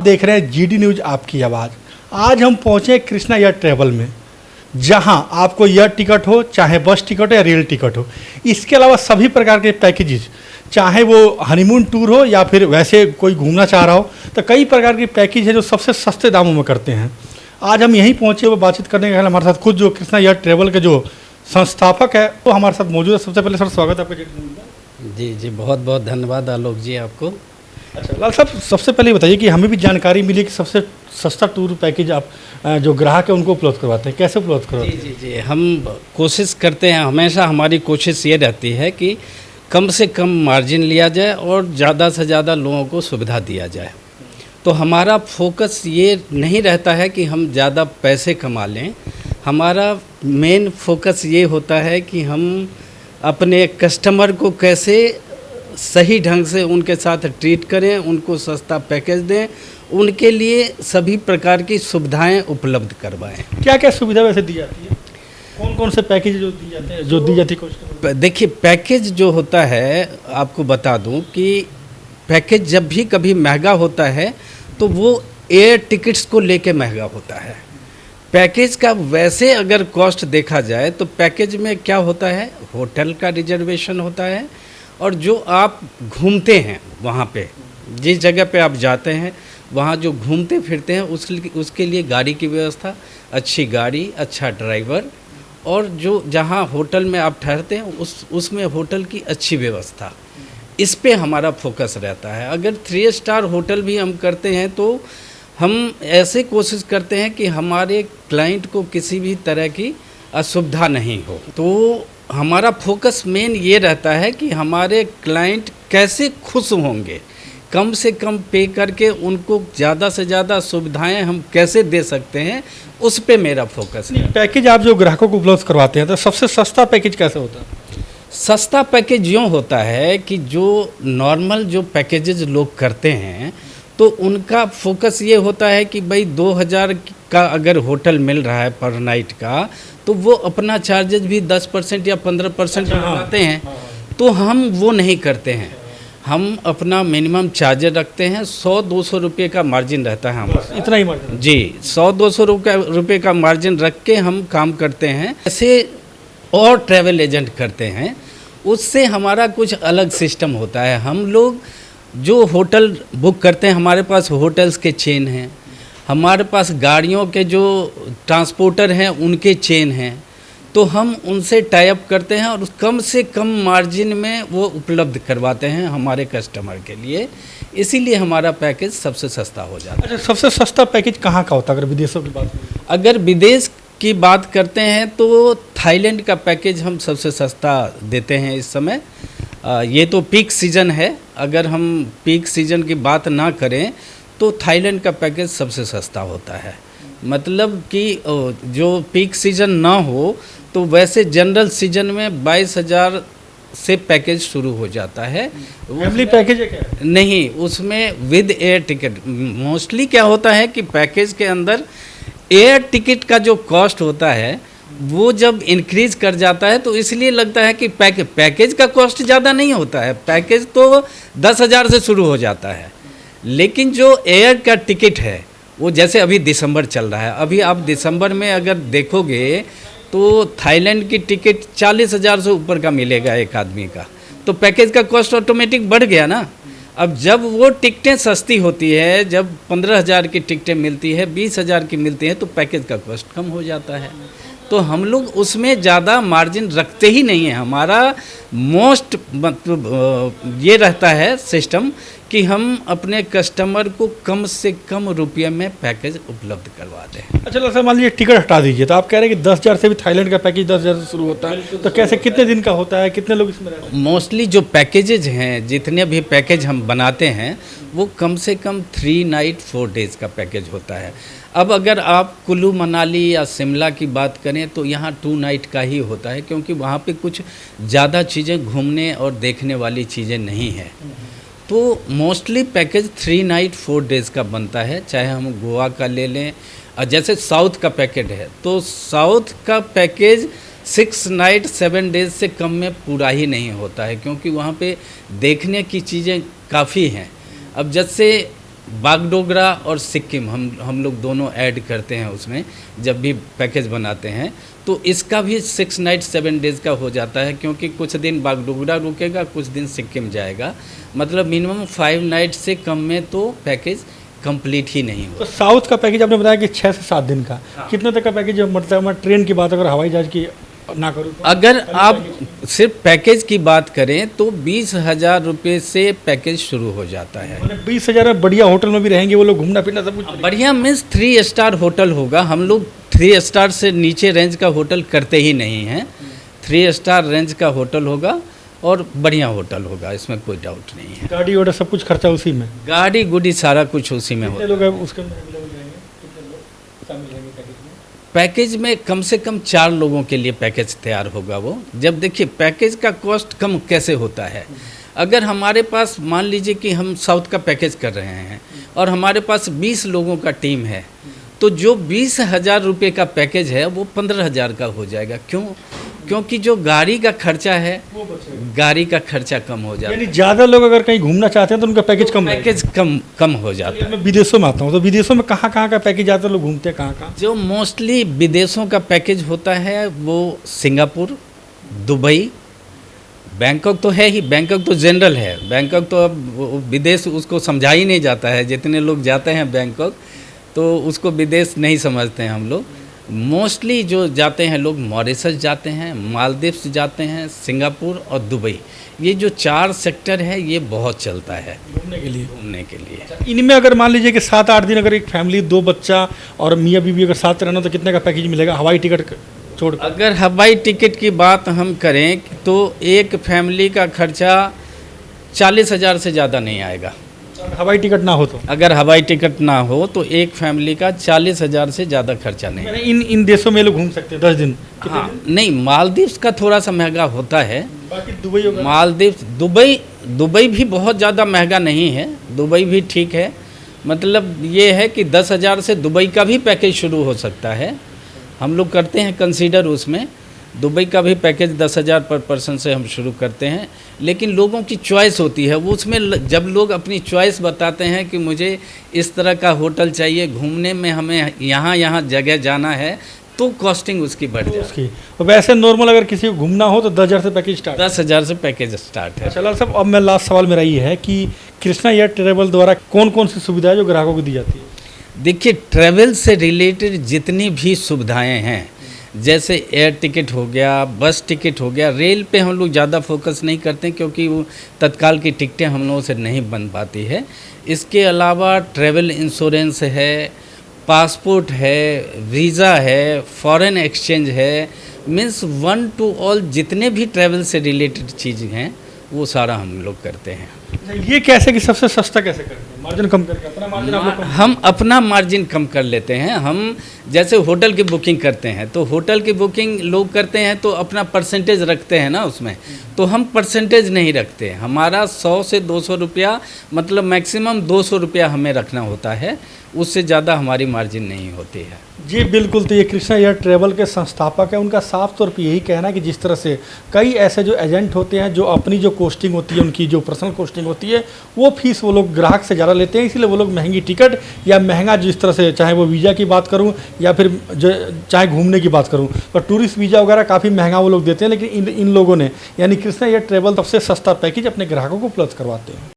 देख रहे हैं जीडी न्यूज आपकी आवाज़। आज हम पहुंचे कृष्णा एयर ट्रेवल में, जहां आपको एयर टिकट हो, चाहे बस टिकट हो या रेल टिकट हो, इसके अलावा सभी प्रकार के पैकेजेस, चाहे वो हनीमून टूर हो या फिर वैसे कोई घूमना चाह रहा हो, तो कई प्रकार के पैकेज है जो सबसे सस्ते दामों में करते हैं। आज हम यहीं पहुंचे वो बातचीत करने के लिए हमारे साथ खुद जो कृष्णा एयर ट्रेवल के जो संस्थापक है वो हमारे साथ मौजूद है। सबसे पहले सर स्वागत है आपका जीडी न्यूज में। जी जी, बहुत बहुत धन्यवाद आलोक जी आपको। अच्छा लाल साहब, सबसे पहले बताइए कि हमें भी जानकारी मिली कि सबसे सस्ता टूर पैकेज आप जो ग्राहक है उनको उपलब्ध करवाते हैं, कैसे उपलब्ध करवाते हैं? जी जी जी, हम कोशिश करते हैं, हमेशा हमारी कोशिश ये रहती है कि कम से कम मार्जिन लिया जाए और ज़्यादा से ज़्यादा लोगों को सुविधा दिया जाए। तो हमारा फोकस ये नहीं रहता है कि हम ज़्यादा पैसे कमा लें, हमारा मेन फोकस ये होता है कि हम अपने कस्टमर को कैसे सही ढंग से उनके साथ ट्रीट करें, उनको सस्ता पैकेज दें, उनके लिए सभी प्रकार की सुविधाएं उपलब्ध करवाएं। क्या क्या सुविधा वैसे दी जाती है? कौन कौन से पैकेज जो दी जाते हैं, जो दी जाती है? देखिए, पैकेज जो होता है, आपको बता दूं कि पैकेज जब भी कभी महंगा होता है तो वो एयर टिकट्स को लेके महंगा होता है। पैकेज का वैसे अगर कॉस्ट देखा जाए तो पैकेज में क्या होता है, होटल का रिजर्वेशन होता है और जो आप घूमते हैं वहाँ पे, जिस जगह पे आप जाते हैं वहाँ जो घूमते फिरते हैं उसके लिए गाड़ी की व्यवस्था, अच्छी गाड़ी, अच्छा ड्राइवर, और जो जहाँ होटल में आप ठहरते हैं उसमें होटल की अच्छी व्यवस्था, इस पे हमारा फोकस रहता है। अगर 3 स्टार होटल भी हम करते हैं तो हम ऐसे कोशिश करते हैं कि हमारे क्लाइंट को किसी भी तरह की असुविधा नहीं हो। तो हमारा फोकस मेन ये रहता है कि हमारे क्लाइंट कैसे खुश होंगे, कम से कम पे करके उनको ज़्यादा से ज़्यादा सुविधाएं हम कैसे दे सकते हैं, उस पे मेरा फोकस है। पैकेज आप जो ग्राहकों को उपलब्ध करवाते हैं तो सबसे सस्ता पैकेज कैसे होता है? सस्ता पैकेज यूँ होता है कि जो नॉर्मल जो पैकेजेज लोग करते हैं तो उनका फोकस ये होता है कि भाई 2000 का अगर होटल मिल रहा है पर नाइट का, तो वो अपना चार्जेज भी 10% या 15% लगाते हैं। तो हम वो नहीं करते हैं, हम अपना मिनिमम चार्जेज रखते हैं। 100-200 रुपये का मार्जिन रहता है हमारा, इतना ही मार्जिन? जी, 100-200 रुपये का मार्जिन रख के हम काम करते हैं। ऐसे और ट्रैवल एजेंट करते हैं, उससे हमारा कुछ अलग सिस्टम होता है। हम लोग जो होटल बुक करते हैं, हमारे पास होटल्स के चेन हैं, हमारे पास गाड़ियों के जो ट्रांसपोर्टर हैं उनके चेन हैं, तो हम उनसे टाई अप करते हैं और कम से कम मार्जिन में वो उपलब्ध करवाते हैं हमारे कस्टमर के लिए। इसीलिए हमारा पैकेज सबसे सस्ता हो जाता है। अच्छा, सबसे सस्ता पैकेज कहाँ का होता है अगर विदेशों की बात करें? अगर विदेश की बात करते हैं तो थाईलैंड का पैकेज हम सबसे सस्ता देते हैं इस समय। ये तो पीक सीज़न है, अगर हम पीक सीज़न की बात ना करें तो थाईलैंड का पैकेज सबसे सस्ता होता है। मतलब कि जो पीक सीज़न ना हो तो वैसे जनरल सीज़न में 22,000 से पैकेज शुरू हो जाता है। फैमिली पैकेज है क्या? नहीं, उसमें विद एयर टिकट। मोस्टली क्या होता है कि पैकेज के अंदर एयर टिकट का जो कॉस्ट होता है वो जब इंक्रीज़ कर जाता है तो इसलिए लगता है कि पैकेज का कॉस्ट ज़्यादा नहीं होता है। पैकेज तो 10,000 से शुरू हो जाता है, लेकिन जो एयर का टिकट है वो जैसे अभी दिसंबर चल रहा है, अभी आप दिसंबर में अगर देखोगे तो थाईलैंड की टिकट 40,000 से ऊपर का मिलेगा एक आदमी का, तो पैकेज का कॉस्ट ऑटोमेटिक बढ़ गया ना। अब जब वो टिकटें सस्ती होती है, जब 15,000 की टिकटें मिलती है, 20,000 की मिलती है, तो पैकेज का कॉस्ट कम हो जाता है। तो हम लोग उसमें ज़्यादा मार्जिन रखते ही नहीं है। हमारा मोस्ट मतलब ये रहता है सिस्टम कि हम अपने कस्टमर को कम से कम रुपये में पैकेज उपलब्ध करवा दें। अच्छा सर, मान लीजिए टिकट हटा दीजिए तो आप कह रहे हैं कि 10,000 से भी थाईलैंड का पैकेज 10,000 से शुरू होता है, तो कैसे, कितने दिन का होता है, कितने लोग इसमें रहते हैं? मोस्टली जो पैकेजेज हैं, जितने भी पैकेज हम बनाते हैं वो कम से कम 3 नाइट 4 डेज़ का पैकेज होता है। अब अगर आप कुल्लू मनाली या शिमला की बात करें तो यहाँ 2 नाइट का ही होता है, क्योंकि वहाँ पे कुछ ज़्यादा चीज़ें घूमने और देखने वाली चीज़ें नहीं हैं। तो मोस्टली पैकेज 3 नाइट 4 डेज़ का बनता है। चाहे हम गोवा का ले लें, जैसे साउथ का पैकेज है तो साउथ का पैकेज 6 नाइट 7 डेज़ से कम में पूरा ही नहीं होता है, क्योंकि वहाँ पे देखने की चीज़ें काफ़ी हैं। अब जैसे बागडोगरा और सिक्किम हम लोग दोनों ऐड करते हैं उसमें जब भी पैकेज बनाते हैं। तो इसका भी 6 नाइट 7 डेज़ का हो जाता है, क्योंकि कुछ दिन बागडोगरा रुकेगा, कुछ दिन सिक्किम जाएगा। मतलब मिनिमम 5 नाइट से कम में तो पैकेज कंप्लीट ही नहीं तो हो। साउथ का पैकेज आपने बताया कि 6 से 7 दिन का, कितने तक का पैकेज मतलब मैं ट्रेन की बात अगर हवाई जहाज की ना करूँ तो? अगर आप सिर्फ पैकेज की बात करें तो 20,000 रुपये से पैकेज शुरू हो जाता है। 20,000 में बढ़िया होटल में भी रहेंगे वो लोग, घूमना फिरना सब कुछ। बढ़िया मीन्स 3 स्टार होटल होगा। हम लोग 3 स्टार से नीचे रेंज का होटल करते ही नहीं हैं। 3 स्टार रेंज का होटल होगा और बढ़िया होटल होगा, इसमें कोई डाउट नहीं है। गाड़ी वाड़ा सब कुछ खर्चा उसी में, गाड़ी गुड़ी सारा कुछ उसी में कितने होगा। लोग हैं उसके अंदर अवेलेबल रहेंगे, कितने लोग शामिल रहेंगे पैकेज में? पैकेज में कम से कम 4 लोगों के लिए पैकेज तैयार होगा वो। जब देखिए पैकेज का कॉस्ट कम कैसे होता है, अगर हमारे पास मान लीजिए कि हम साउथ का पैकेज कर रहे हैं और हमारे पास 20 लोगों का टीम है, तो जो 20,000 रुपये का पैकेज है वो 15,000 का हो जाएगा। क्यों? क्योंकि जो गाड़ी का खर्चा है, गाड़ी का खर्चा कम हो जाता है। यानी ज़्यादा लोग अगर कहीं घूमना चाहते हैं तो उनका पैकेज कम रहेगा। पैकेज कम हो जाता है। मैं विदेशों में आता हूँ, तो विदेशों में कहाँ कहाँ का पैकेज आता है, लोग घूमते हैं कहाँ कहाँ? जो मोस्टली विदेशों का पैकेज होता है वो सिंगापुर, दुबई, बैंकॉक तो है ही। बैंकॉक तो जनरल है, बैंकॉक तो अब विदेश उसको समझा ही नहीं जाता है। जितने लोग जाते हैं बैंकॉक तो उसको विदेश नहीं समझते हैं हम लोग। मोस्टली जो जाते हैं लोग मॉरिशस जाते हैं, मालदीव्स जाते हैं, सिंगापुर और दुबई। ये जो 4 सेक्टर है ये बहुत चलता है घूमने के लिए। घूमने के लिए। इनमें अगर मान लीजिए कि 7-8 दिन अगर एक फैमिली 2 बच्चा और मियाँ बीवी अगर साथ रहना, तो कितने का पैकेज मिलेगा हवाई टिकट छोड़? अगर हवाई टिकट की बात हम करें तो एक फैमिली का खर्चा 40,000 से ज़्यादा नहीं आएगा। हवाई टिकट ना हो तो? अगर हवाई टिकट ना हो तो एक फैमिली का 40,000 से ज़्यादा खर्चा नहीं। मैंने इन देशों में लोग घूम सकते हैं 10 दिन? हाँ, नहीं, मालदीव्स का थोड़ा सा महंगा होता है। बाकी दुबई होगा? मालदीव्स, दुबई भी बहुत ज़्यादा महंगा नहीं है, दुबई भी ठीक है। मतलब ये है कि 10,000 से दुबई का भी पैकेज शुरू हो सकता है। हम लोग करते हैं कंसीडर उसमें। दुबई का भी पैकेज 10,000 पर पर्सन से हम शुरू करते हैं। लेकिन लोगों की चॉइस होती है वो, उसमें जब लोग अपनी चॉइस बताते हैं कि मुझे इस तरह का होटल चाहिए, घूमने में हमें यहाँ जगह जाना है, तो कॉस्टिंग उसकी बढ़ जाती है। उसकी और वैसे नॉर्मल अगर किसी को घूमना हो तो 10,000 से पैकेज स्टार्ट? 10,000 से पैकेज स्टार्ट है। चलो साहब, अब मैं लास्ट सवाल मेरा ये है कि कृष्णा एयर ट्रेवल द्वारा कौन कौन सी सुविधाएं जो ग्राहकों को दी जाती है? देखिए, ट्रैवल से रिलेटेड जितनी भी सुविधाएं हैं, जैसे एयर टिकट हो गया, बस टिकट हो गया, रेल पे हम लोग ज़्यादा फोकस नहीं करते क्योंकि वो तत्काल की टिकटें हम लोगों से नहीं बन पाती है। इसके अलावा ट्रैवल इंश्योरेंस है, पासपोर्ट है, वीज़ा है, फॉरेन एक्सचेंज है, मीन्स 1 to all जितने भी ट्रैवल से रिलेटेड चीज़ हैं वो सारा हम लोग करते हैं। ये कैसे कि सबसे सस्ता कैसे करते हैं, मार्जिन कम करके? अपना मार्जिन आप लोग कम? हम अपना मार्जिन कम कर लेते हैं। हम जैसे होटल की बुकिंग करते हैं तो होटल की बुकिंग लोग करते हैं तो अपना परसेंटेज रखते हैं ना उसमें, तो हम परसेंटेज नहीं रखते। हमारा 100 से 200 रुपया, मतलब मैक्सिमम 200 रुपया हमें रखना होता है, उससे ज़्यादा हमारी मार्जिन नहीं होती है। जी बिल्कुल, तो ये कृष्णा एयर ट्रेवल के संस्थापक है, उनका साफ तौर पे यही कहना है कि जिस तरह से कई ऐसे जो एजेंट होते हैं जो अपनी जो कॉस्टिंग होती है, उनकी जो पर्सनल कॉस्टिंग होती है, वो फीस वो लोग ग्राहक से ज़्यादा लेते हैं, इसलिए वो लोग महंगी टिकट या महंगा, जिस तरह से चाहे वो वीज़ा की बात करूँ या फिर जो चाहे घूमने की बात करूँ, तो टूरिस्ट वीज़ा वगैरह काफ़ी महंगा वो लोग देते हैं। लेकिन इन लोगों ने यानी कृष्णा एयर ट्रेवल सबसे सस्ता पैकेज अपने ग्राहकों को उपलब्ध करवाते हैं।